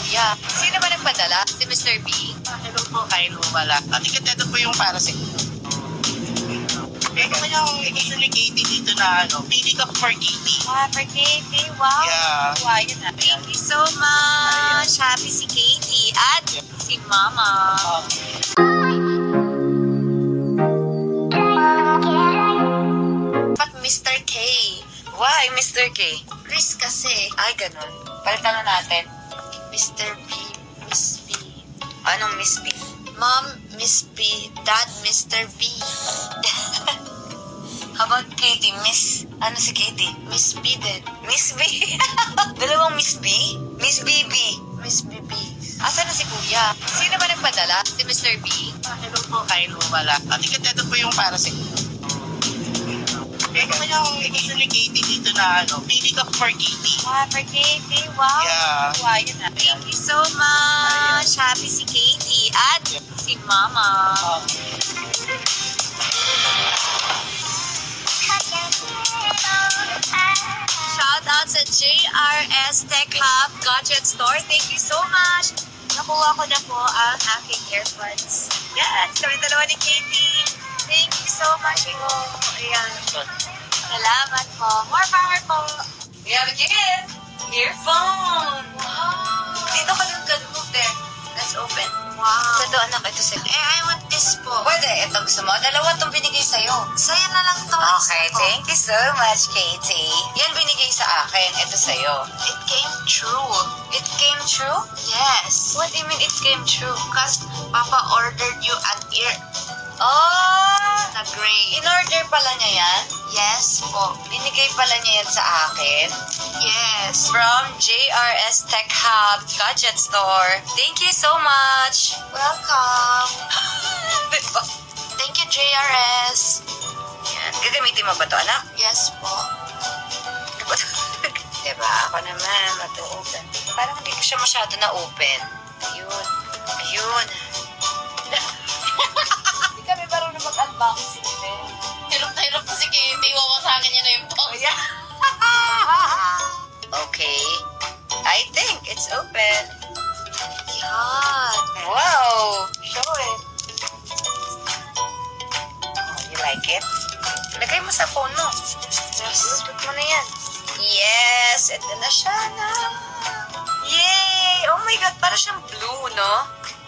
kuya. Sino ba nagpadala? Si Mr. B? Hello po, Kyle Wala. At ito po yung para sa... Meron kaya akong gusto ni Katie dito na pili ka for Katie. For Katie. Wow. Yeah. Wow, yun na. Thank you so much. Happy si Katie at si Mama. But Mr. K. Why Mr. K? Chris kasi. Ay, ganun. Palitan na natin. Mr. B, Miss B. Anong Miss B? Mom, Miss B. Dad, Mr. B. How about Katie? Miss... Ano si Katie? Miss B din. Miss B? Dalawang Miss B? Miss BB. Miss BB. Asan na si Kuya? Sino ba nagpadala? Si Mr. B? Hello po, Kyle Wala. At ito po yung para sa... Meron kaya akong gusto ni Katie dito na pili ka for Katie. For Katie. Wow. Yeah. Wow, yun na. Thank you so much. Happy si Katie at si Mama. Shout out sa JRS Tech Hub Gadget Store. Thank you so much. Nakuha ko na po ang aking earbuds. Yes, kami dalawa ni Katie. Thank you so much po. Ayan. Salamat po. More power po. We have a gift. Earphone. Wow. Dito ka din move there. Let's open. Wow. Ito anak, ito sa'yo. I want this po. Pwede, ito gusto mo. Dalawa itong binigay sa'yo. Sa'yo na lang to. Okay, thank you so much, Katie. Yan binigay sa akin. Ito sa'yo. It came true. It came true? Yes. What do you mean it came true? Because Papa ordered you an ear. Oh! Na gray. In-order pala niya yan? Yes po. Binigay pala niya yan sa akin? Yes. From JRS Tech Hub Gadget Store. Thank you so much. Welcome. Diba? Thank you, JRS. Yan. Gagamitin mo ba ito, anak? Yes po. Diba? Ako naman, matu-open. Parang hindi ko siya masyado na-open. Ayun. Ayun. Hindi kami parang na mag-unboxing din. Hirap na hirap na si Katie. Wawasakin niya na yung box. Okay. I think it's open. Yan. Wow. Show it. Oh, you like it? Lagay mo sa phone mo. Yes. Bluetooth mo na yan. Yes. Ito na siya na. Yay! Oh my God. Para siyang blue, no?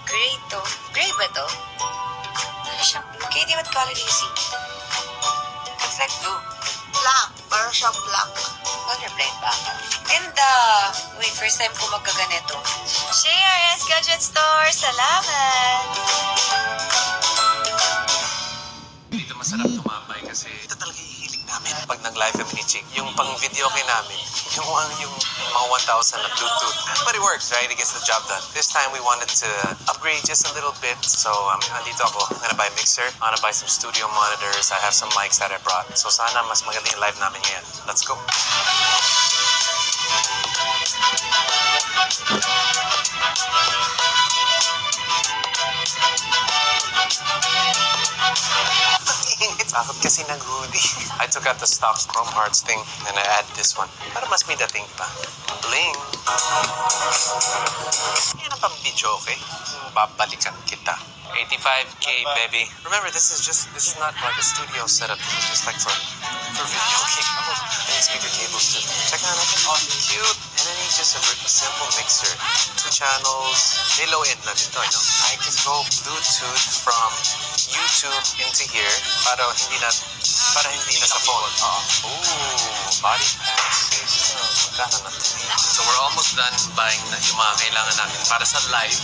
Gray to. Gray ba to? Para siyang blue. Katie, what color do you see? Looks like blue. Black. Para siyang black. Colorblind ba? Ganda! Wait, first time ko magkaganito. JRS Gadget Store! Salamat! Dito masarap tumambay kasi ito talaga yung hilig namin. Pag nag-live kami ni Chick, yung pang-video kay namin, yung mga 1,000 na Bluetooth. But it works, right? It gets the job done. This time we wanted to upgrade just a little bit. So, andito ako. I'm gonna buy a mixer. I'm gonna buy some studio monitors. I have some mics that I brought. So, sana mas magaling yung live namin ngayon. Let's go. Bakit kasi nag-hoodie? I took out the stock Chrome Hearts thing and I add this one. Para mas may dating pa. Bling! Yan ang pang-video, okay? Babalikan kita. 85K, baby. Remember, this is not like a studio setup. This is just like for video game. And speaker cables too. Check that out. Oh, cute. And then it's just a simple mixer. 2 channels. May low end lang dito, no? I can go Bluetooth from YouTube into here para hindi na sa phone. Ooh, body pack system. Magkano na to? So we're almost done buying yung mga kailangan natin para sa live.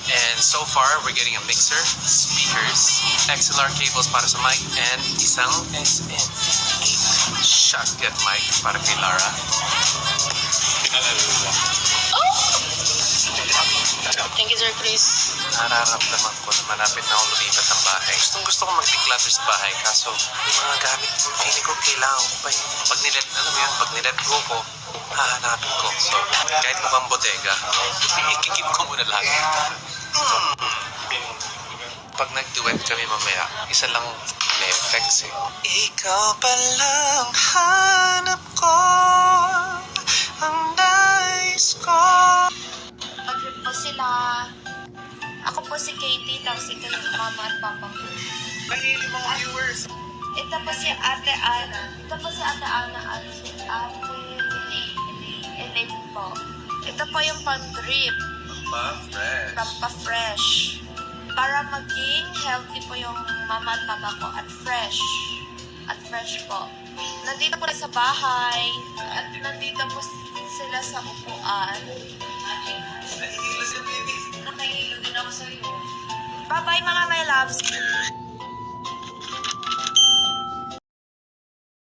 And so far, we're getting a mixer, speakers, XLR cables para sa mic, and isang SM58 shotgun mic para kay Lara. Thank you, Sir Chris. Nararamdaman ko na malapit na ako lumipat ng bahay. Gusto ko mag-declutter sa bahay, kaso yung mga gamit ko, feeling ko kailangan ko pa eh. Pag nilet ko, hahanapin ko. So, kahit mukhang bodega, ikikip ko muna lahat. Pag nag-duet kami mamaya, isa lang may effects eh. Ikaw palang hanap ko, ang nais ko. Pag-repost po si Katie, tapos ito yung mama at papa ko. Mahili mga viewers. Ito po si Ate Ana. Ito po si Ate Ana at si Ate Elaine po. Ito po yung pang-drip. Pa-fresh. Pampa-fresh. Para maging healthy po yung mama at papa ko at fresh. At fresh po. Nandito po sa bahay. At nandito po sila sa upuan. Nahihilo si baby. Nakahilo din ako sa'yo. Bye-bye mga my loves.